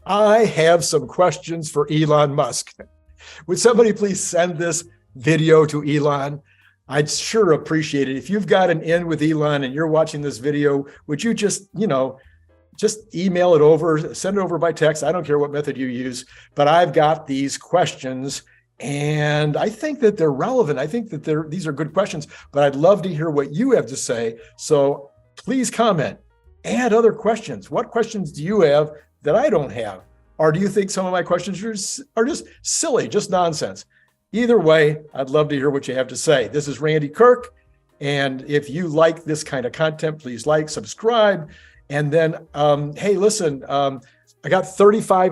I have some questions for Elon Musk. Would somebody please send this video to Elon? I'd sure appreciate it. If you've got an in with Elon and you're watching this video, would you just email it over, send it over by text. I don't care what method you use, but I've got these questions and I think that they're relevant. I think that these are good questions, but I'd love to hear what you have to say. So please comment, add other questions. What questions do you have that I don't have? Or do you think some of my questions are just silly, just nonsense? Either way, I'd love to hear what you have to say. This is Randy Kirk. And if you like this kind of content, please like, subscribe. And then, hey, listen, I got 35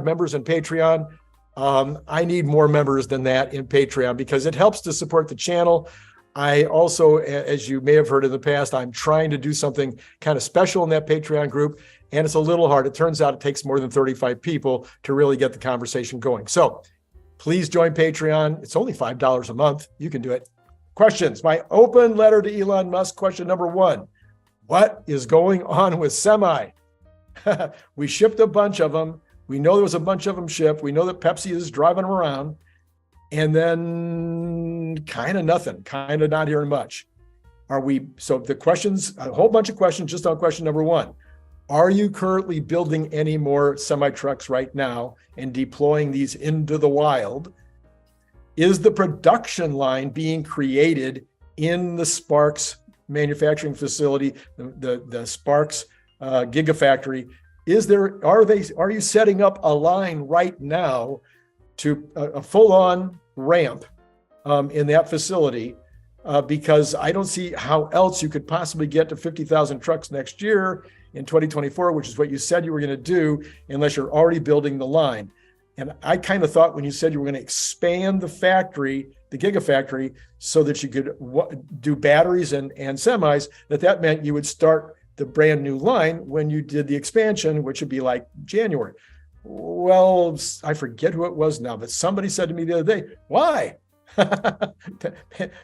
members in Patreon. I need more members than that in Patreon because it helps to support the channel. I also, as you may have heard in the past, I'm trying to do something kind of special in that Patreon group, and it's a little hard. It turns out it takes more than 35 people to really get the conversation going. So please join Patreon. It's only $5 a month. You can do it. Questions. My open letter to Elon Musk. Question number 1. What is going on with Semi? We shipped a bunch of them. We know there was a bunch of them shipped. We know that Pepsi is driving them around. And then kind of nothing, kind of not hearing much. So the questions, a whole bunch of questions just on question number 1. Are you currently building any more semi-trucks right now and deploying these into the wild? Is the production line being created in the Sparks manufacturing facility, the Sparks Gigafactory? Are you setting up a line right now to a full-on ramp in that facility? Because I don't see how else you could possibly get to 50,000 trucks next year in 2024, which is what you said you were going to do, unless you're already building the line. And I kind of thought when you said you were going to expand the factory, the Gigafactory, so that you could do batteries and semis, that meant you would start the brand new line when you did the expansion, which would be like January. Well, I forget who it was now, but somebody said to me the other day, why?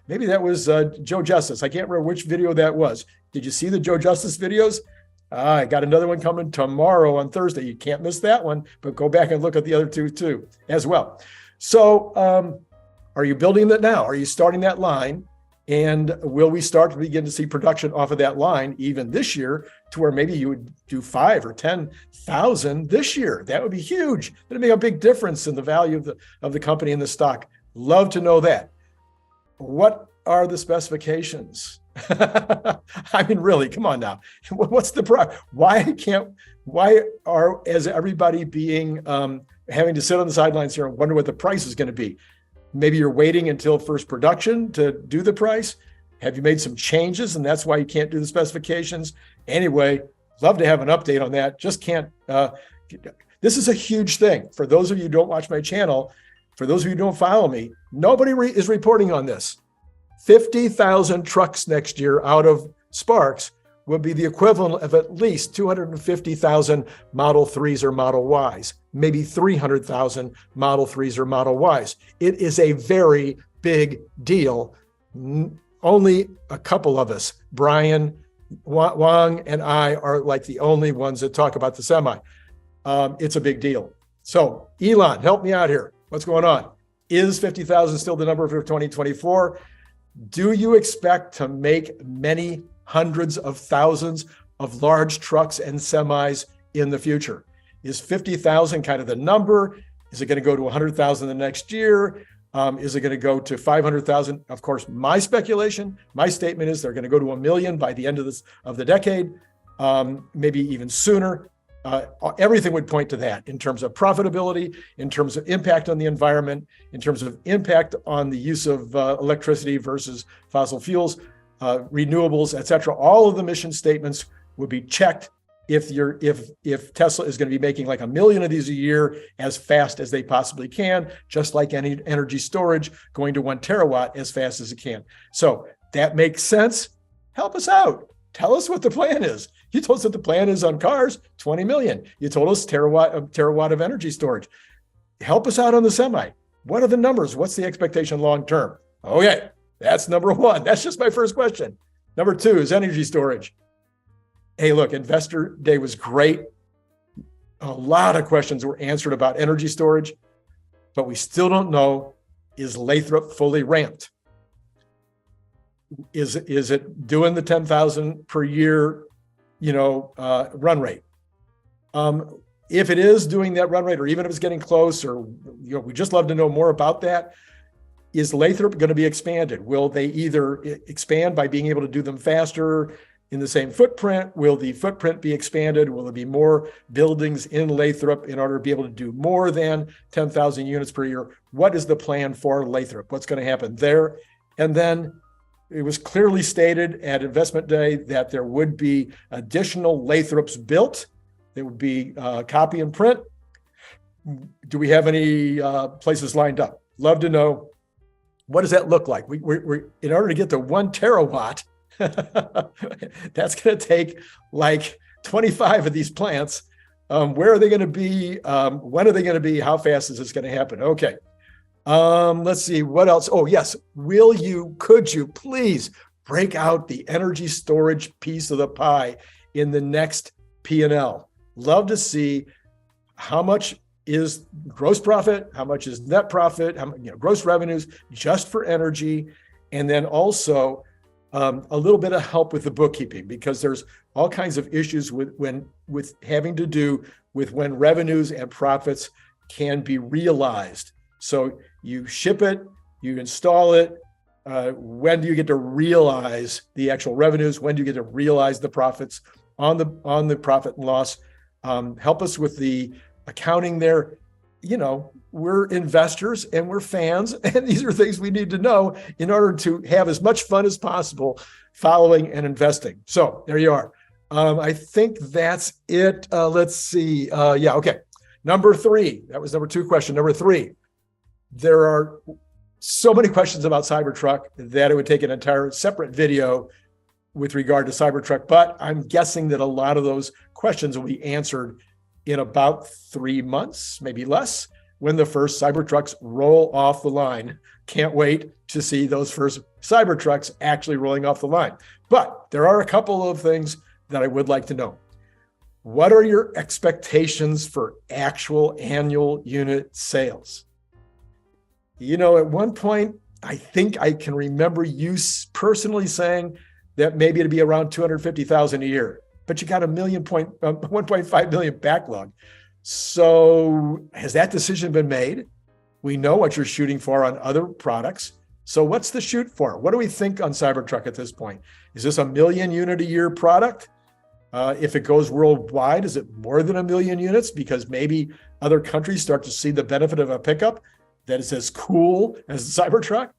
Maybe that was Joe Justice. I can't remember which video that was. Did you see the Joe Justice videos? I got another one coming tomorrow on Thursday. You can't miss that one, but go back and look at the other two too as well. So are you building that now? Are you starting that line? And will we start to begin to see production off of that line even this year, to where maybe you would do 5 or 10,000 this year? That would be huge. That'd make a big difference in the value of the company and the stock. Love to know that. What are the specifications? I mean, really, come on now. What's the problem? Why is everybody having to sit on the sidelines here and wonder what the price is going to be? Maybe you're waiting until first production to do the price. Have you made some changes and that's why you can't do the specifications? Anyway, love to have an update on that. Just can't. This is a huge thing. For those of you who don't watch my channel, for those of you who don't follow me, nobody is reporting on this. 50,000 trucks next year out of Sparks would be the equivalent of at least 250,000 Model 3s or Model Ys, maybe 300,000 Model 3s or Model Ys. It is a very big deal. Only a couple of us, Brian, Wang, and I, are like the only ones that talk about the Semi. It's a big deal. So Elon, help me out here. What's going on? Is 50,000 still the number for 2024? Do you expect to make many hundreds of thousands of large trucks and semis in the future? Is 50,000 kind of the number? Is it going to go to 100,000 the next year? Is it going to go to 500,000? Of course, my speculation, my statement is they're going to go to 1 million by the end of the decade, maybe even sooner. Everything would point to that in terms of profitability, in terms of impact on the environment, in terms of impact on the use of electricity versus fossil fuels, renewables, et cetera. All of the mission statements would be checked if Tesla is going to be making like 1 million of these a year as fast as they possibly can, just like any energy storage going to 1 terawatt as fast as it can. So that makes sense. Help us out. Tell us what the plan is. You told us that the plan is on cars, 20 million. You told us terawatt of energy storage. Help us out on the Semi. What are the numbers? What's the expectation long term? Okay, that's number 1. That's just my first question. Number 2 is energy storage. Hey, look, Investor Day was great. A lot of questions were answered about energy storage, but we still don't know, is Lathrop fully ramped? Is it doing the 10,000 per year, run rate? If it is doing that run rate, or even if it's getting close, or we just love to know more about that. Is Lathrop going to be expanded? Will they either expand by being able to do them faster in the same footprint? Will the footprint be expanded? Will there be more buildings in Lathrop in order to be able to do more than 10,000 units per year? What is the plan for Lathrop? What's going to happen there? And then it was clearly stated at Investment Day that there would be additional Lathrops built. There would be copy and print. Do we have any places lined up? Love to know. What does that look like? We're in order to get to 1 terawatt, that's going to take like 25 of these plants. Where are they going to be? When are they going to be? How fast is this going to happen? Okay. Let's see what else. Oh, yes. Could you please break out the energy storage piece of the pie in the next P&L? Love to see how much is gross profit, how much is net profit, gross revenues just for energy, and then also a little bit of help with the bookkeeping, because there's all kinds of issues with having to do with when revenues and profits can be realized. So you ship it, you install it. When do you get to realize the actual revenues? When do you get to realize the profits on the profit and loss? Help us with the accounting there. We're investors and we're fans, and these are things we need to know in order to have as much fun as possible following and investing. So there you are. I think that's it. Let's see. Okay. Number 3. That was number 2 question. Number 3. There are so many questions about Cybertruck that it would take an entire separate video with regard to Cybertruck, but I'm guessing that a lot of those questions will be answered in about 3 months, maybe less, when the first Cybertrucks roll off the line. Can't wait to see those first Cybertrucks actually rolling off the line. But there are a couple of things that I would like to know. What are your expectations for actual annual unit sales? At one point, I think I can remember you personally saying that maybe it'd be around 250,000 a year, but you got 1.5 million backlog. So has that decision been made? We know what you're shooting for on other products. So what's the shoot for? What do we think on Cybertruck at this point? Is this a 1 million unit a year product? If it goes worldwide, is it more than 1 million units? Because maybe other countries start to see the benefit of a pickup that is as cool as the Cybertruck.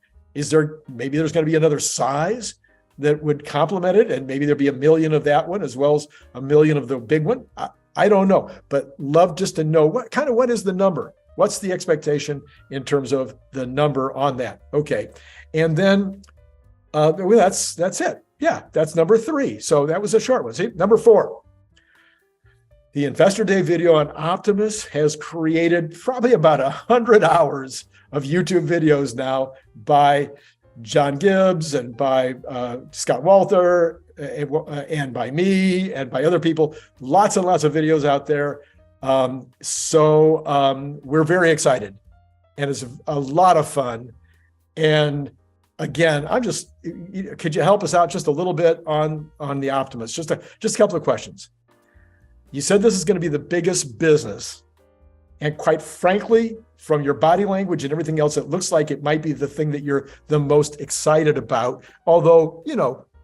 Maybe there's going to be another size that would complement it, and maybe there'll be 1 million of that one as well as 1 million of the big one. I don't know, but love just to know what is the number? What's the expectation in terms of the number on that? Okay. And then that's it. Yeah, that's number 3. So that was a short one. See, number 4. The Investor Day video on Optimus has created probably about 100 hours of YouTube videos now by John Gibbs and by Scott Walther and by me and by other people. Lots and lots of videos out there. So we're very excited, and it's a lot of fun. And again, could you help us out just a little bit on the Optimus? Just a couple of questions. You said this is going to be the biggest business. And quite frankly, from your body language and everything else, it looks like it might be the thing that you're the most excited about. Although,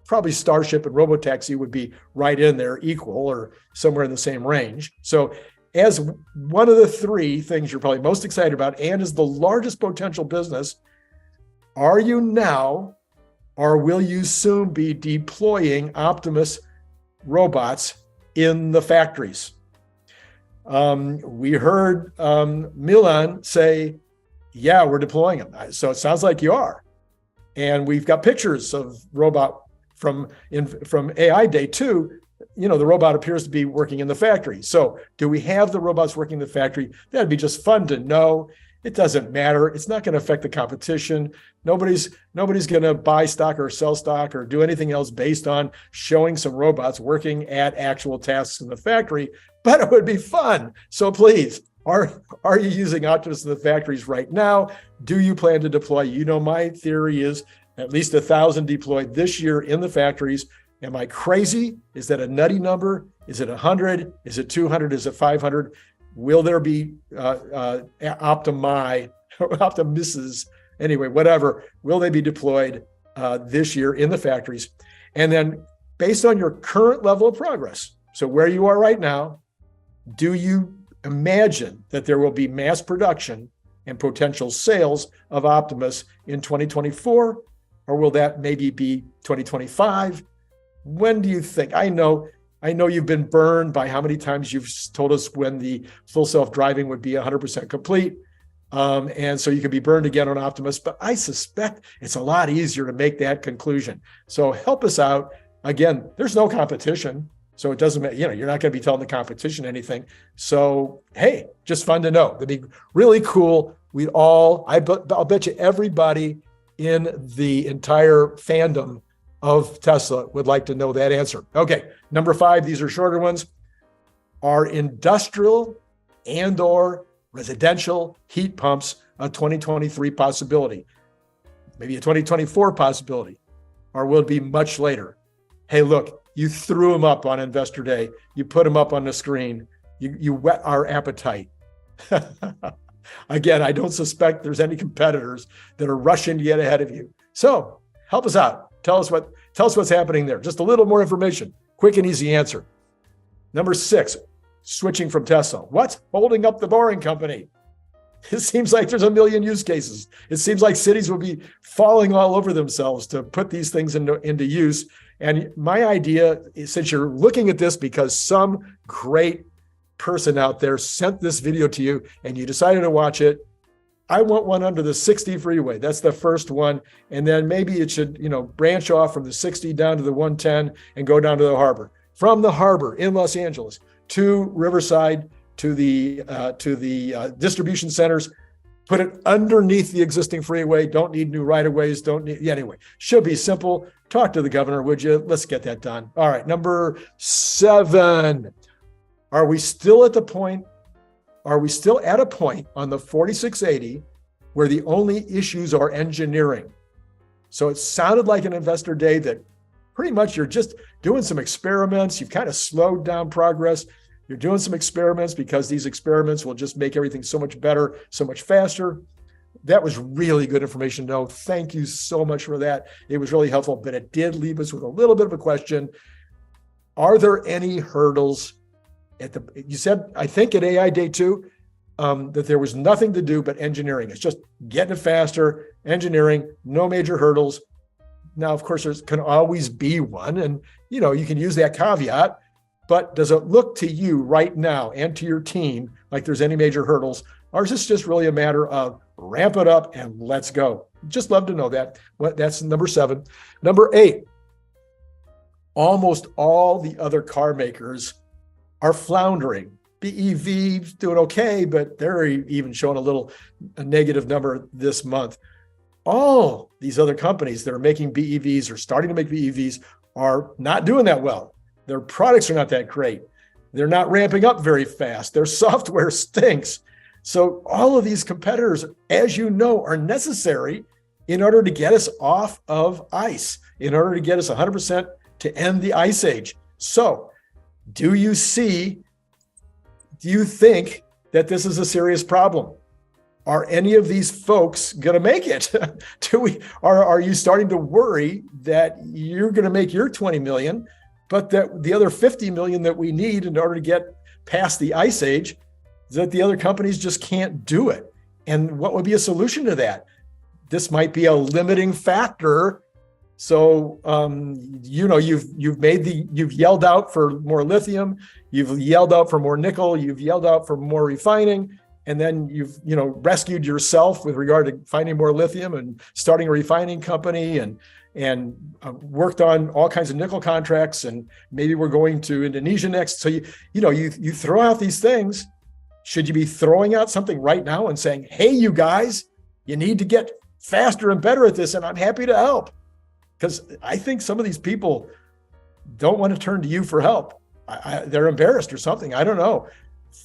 probably Starship and Robotaxi would be right in there, equal or somewhere in the same range. So as one of the 3 things you're probably most excited about, and is the largest potential business, are you now, or will you soon be deploying Optimus robots in the factories? We heard Milan say, yeah, we're deploying them. So it sounds like you are. And we've got pictures of robot from AI Day 2. The robot appears to be working in the factory. So do we have the robots working in the factory? That'd be just fun to know. It doesn't matter. It's not going to affect the competition. Nobody's going to buy stock or sell stock or do anything else based on showing some robots working at actual tasks in the factory. but it would be fun. So please, are you using Optimus in the factories right now? Do you plan to deploy? My theory is at least 1,000 deployed this year in the factories. Am I crazy? Is that a nutty number? Is it 100? Is it 200? Is it 500? Will there be Optimuses? Anyway, whatever. Will they be deployed this year in the factories? And then based on your current level of progress, so where you are right now, do you imagine that there will be mass production and potential sales of Optimus in 2024? Or will that maybe be 2025? When do you think? I know you've been burned by how many times you've told us when the full self-driving would be 100% complete. And so you could be burned again on Optimus, but I suspect it's a lot easier to make that conclusion. So help us out. Again, there's no competition. So it doesn't matter, you're not going to be telling the competition anything. So, hey, just fun to know. That'd be really cool. I'll bet you everybody in the entire fandom of Tesla would like to know that answer. Okay, number 5, these are shorter ones. Are industrial and/or residential heat pumps a 2023 possibility? Maybe a 2024 possibility? Or will it be much later? Hey, look, you threw them up on Investor Day. You put them up on the screen. You whet our appetite. Again, I don't suspect there's any competitors that are rushing to get ahead of you. So help us out. Tell us what's happening there. Just a little more information. Quick and easy answer. Number 6, switching from Tesla. What's holding up the Boring Company? It seems like there's a million use cases. It seems like cities will be falling all over themselves to put these things into use. And my idea is, since you're looking at this because some great person out there sent this video to you and you decided to watch it, I want one under the 60 freeway. That's the first one. And then maybe it should, branch off from the 60 down to the 110 and go down to the harbor. From the harbor in Los Angeles to Riverside to the distribution centers, put it underneath the existing freeway. Don't need new right-of-ways. Anyway, should be simple. Talk to the governor, would you? Let's get that done. All right, number 7. Are we still at a point on the 4680 where the only issues are engineering? So it sounded like an investor day that pretty much you're just doing some experiments. You've kind of slowed down progress. You're doing some experiments because these experiments will just make everything so much better, so much faster. That was really good information to know. Thank you so much for that. It was really helpful, but it did leave us with a little bit of a question. Are there any hurdles you said, I think at AI Day 2, that there was nothing to do but engineering. It's just getting it faster, engineering, no major hurdles. Now, of course, there can always be one, and you can use that caveat, but does it look to you right now and to your team like there's any major hurdles? Or is this just really a matter of ramp it up and let's go? Just love to know that. That's number 7. Number 8, almost all the other car makers are floundering. BEV's doing okay, but they're even showing a negative number this month. All these other companies that are making BEVs or starting to make BEVs are not doing that well. Their products are not that great. They're not ramping up very fast. Their software stinks. So all of these competitors, as you know, are necessary in order to get us off of ICE, in order to get us 100% to end the ICE age. So do you think that this is a serious problem? Are any of these folks going to make it? Are you starting to worry that you're going to make your 20 million, but that the other 50 million that we need in order to get past the ICE age, that the other companies just can't do it? And what would be a solution to that? This might be a limiting factor. So, you've yelled out for more lithium, you've yelled out for more nickel, you've yelled out for more refining, and then you've, rescued yourself with regard to finding more lithium and starting a refining company and worked on all kinds of nickel contracts. And maybe we're going to Indonesia next. So, you throw out these things. Should you be throwing out something right now and saying, hey, you guys, you need to get faster and better at this, and I'm happy to help? Because I think some of these people don't want to turn to you for help. they're embarrassed or something. I don't know.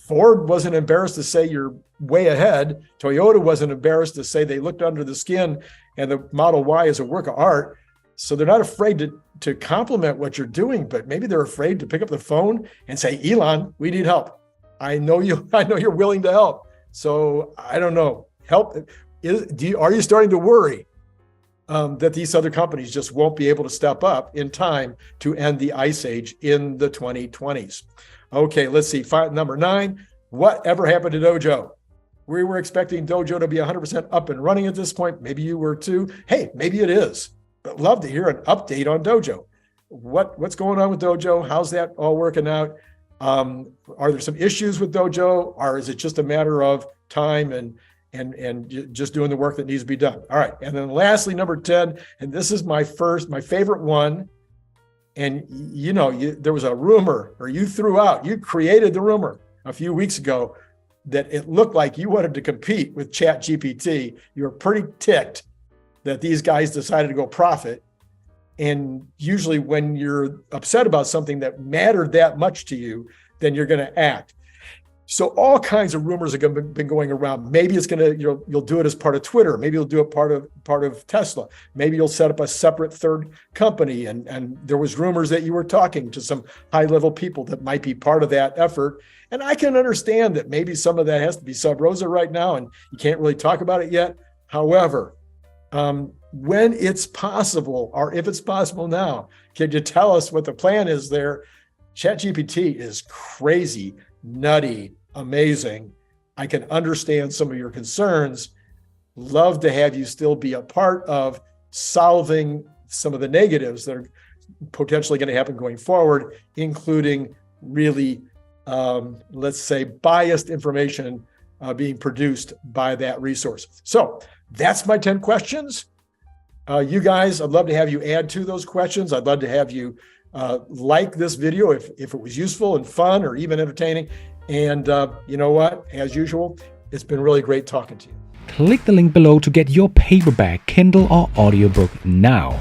Ford wasn't embarrassed to say you're way ahead. Toyota wasn't embarrassed to say they looked under the skin and the Model Y is a work of art. So they're not afraid to compliment what you're doing, but maybe they're afraid to pick up the phone and say, Elon, we need help. I know you're willing to help. So I don't know. Help. Are you starting to worry that these other companies just won't be able to step up in time to end the ice age in the 2020s? Okay, let's see. Number 9, whatever happened to Dojo? We were expecting Dojo to be 100% up and running at this point. Maybe you were too. Hey, maybe it is, but love to hear an update on Dojo. What's going on with Dojo? How's that all working out? Are there some issues with Dojo, or is it just a matter of time and just doing the work that needs to be done? All right. And then lastly, number 10, and this is my favorite one. And there was a rumor, or you created the rumor a few weeks ago that it looked like you wanted to compete with Chat GPT. You were pretty ticked that these guys decided to go profit. And usually when you're upset about something that mattered that much to you, then you're going to act. So all kinds of rumors have been going around. Maybe it's going to, you'll do it as part of Twitter. Maybe you'll do it part of Tesla. Maybe you'll set up a separate third company. And there was rumors that you were talking to some high-level people that might be part of that effort. And I can understand that maybe some of that has to be sub rosa right now, and you can't really talk about it yet. However, when it's possible, or if it's possible now, can you tell us what the plan is there? ChatGPT is crazy, nutty, amazing. I can understand some of your concerns. Love to have you still be a part of solving some of the negatives that are potentially going to happen going forward, including really, let's say, biased information being produced by that resource. So that's my 10 questions. You guys, I'd love to have you add to those questions. I'd love to have you like this video if it was useful and fun or even entertaining. And you know what? As usual, it's been really great talking to you. Click the link below to get your paperback, Kindle, or audiobook now.